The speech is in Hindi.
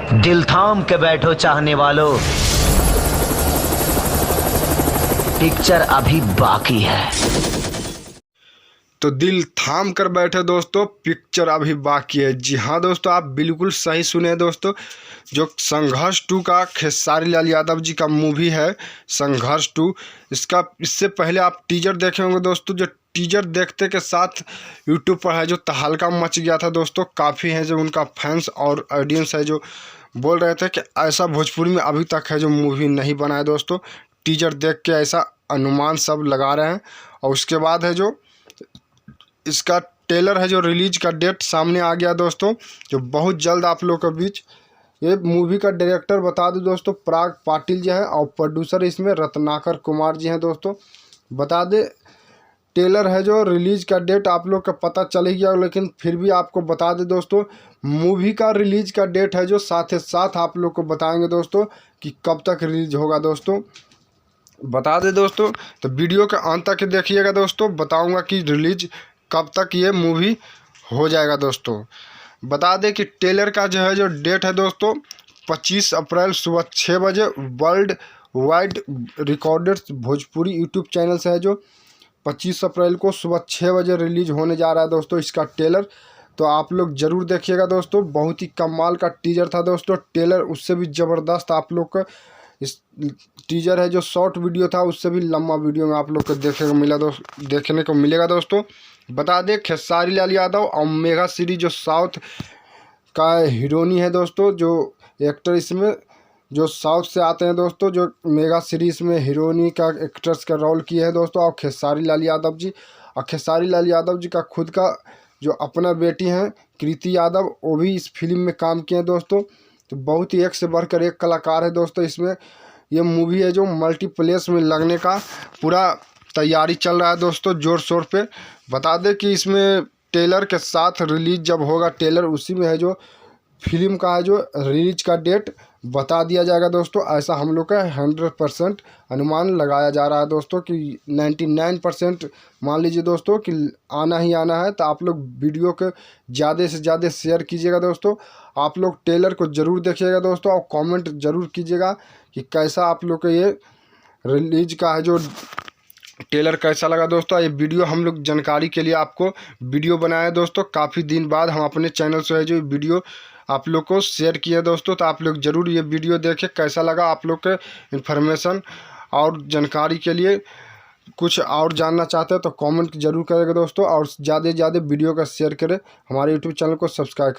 दिल थाम के बैठो चाहने वालों, पिक्चर अभी बाकी है। तो दिल थाम कर बैठे दोस्तों, पिक्चर अभी बाकी है। जी हाँ दोस्तों, आप बिल्कुल सही सुने दोस्तों। जो संघर्ष 2 का खेसारी लाल यादव जी का मूवी है संघर्ष 2, इससे पहले आप टीजर देखे होंगे दोस्तों। जो टीजर देखते के साथ यूट्यूब पर है जो तहलका मच गया था दोस्तों। काफ़ी है जो उनका फैंस और ऑडियंस है जो बोल रहे थे कि ऐसा भोजपुरी में अभी तक है जो मूवी नहीं बना है दोस्तों। टीजर देख के ऐसा अनुमान सब लगा रहे हैं। और उसके बाद है जो इसका ट्रेलर है जो रिलीज का डेट सामने आ गया दोस्तों, जो बहुत जल्द आप लोग के बीच। ये मूवी का डायरेक्टर बता दूं दोस्तों, पराग पाटिल जी हैं और प्रोड्यूसर इसमें रत्नाकर कुमार जी हैं दोस्तों। बता दें ट्रेलर है जो रिलीज का डेट आप लोग का पता चल ही गया, लेकिन फिर भी आपको बता दें दोस्तों, मूवी का रिलीज का डेट है जो साथ ही साथ आप लोग को बताएंगे दोस्तों कि कब तक रिलीज होगा दोस्तों। बता दें दोस्तों, तो वीडियो के अंत तक देखिएगा दोस्तों, बताऊंगा कि रिलीज कब तक ये मूवी हो जाएगा दोस्तों। बता दें कि ट्रेलर का जो है जो डेट है दोस्तों 25 अप्रैल सुबह 6 बजे world wide recorded Bhojpuri YouTube channel से है जो 25 अप्रैल को सुबह 6 बजे रिलीज होने जा रहा है दोस्तों इसका ट्रेलर। तो आप लोग ज़रूर देखिएगा दोस्तों। बहुत ही कमाल का टीजर था दोस्तों। ट्रेलर उससे भी ज़बरदस्त आप लोग का इस टीजर है जो शॉर्ट वीडियो था, उससे भी लंबा वीडियो में आप लोग को देखने को मिलेगा दोस्तों। बता दें खेसारी लाल यादव और मेघा श्री जो साउथ का हीरोइनी है दोस्तों, जो एक्टर इसमें जो साउथ से आते हैं दोस्तों, जो मेघा श्री इसमें हीरोइनी का एक्ट्रेस का रोल किए हैं दोस्तों। और खेसारी लाल यादव जी, और खेसारी लाल यादव जी का खुद का जो अपना बेटी हैं कृति यादव, वो भी इस फिल्म में काम किए हैं दोस्तों। तो बहुत ही एक से बढ़कर एक कलाकार है दोस्तों इसमें। ये मूवी है जो मल्टीप्लेक्स में लगने का पूरा तैयारी चल रहा है दोस्तों ज़ोर शोर पे। बता दें कि इसमें ट्रेलर के साथ रिलीज जब होगा ट्रेलर, उसी में है जो फिल्म का है जो रिलीज का डेट बता दिया जाएगा दोस्तों। ऐसा हम लोग का 100% अनुमान लगाया जा रहा है दोस्तों कि 99% मान लीजिए दोस्तों कि आना ही आना है। तो आप लोग वीडियो को ज़्यादा से ज़्यादा शेयर कीजिएगा दोस्तों। आप लोग ट्रेलर को ज़रूर देखिएगा दोस्तों और कमेंट ज़रूर कीजिएगा कि कैसा आप लोग को ये रिलीज का है जो ट्रेलर कैसा लगा दोस्तों। ये वीडियो हम लोग जानकारी के लिए आपको वीडियो बनाया दोस्तों। काफ़ी दिन बाद हम अपने चैनल से है जो वीडियो आप लोग को शेयर किया दोस्तों। तो आप लोग ज़रूर ये वीडियो देखें, कैसा लगा आप लोग के इन्फॉर्मेशन और जानकारी के लिए कुछ और जानना चाहते हैं तो कमेंट ज़रूर करेगा दोस्तों। और ज़्यादा से ज़्यादा वीडियो का शेयर करें, हमारे यूट्यूब चैनल को सब्सक्राइब करें।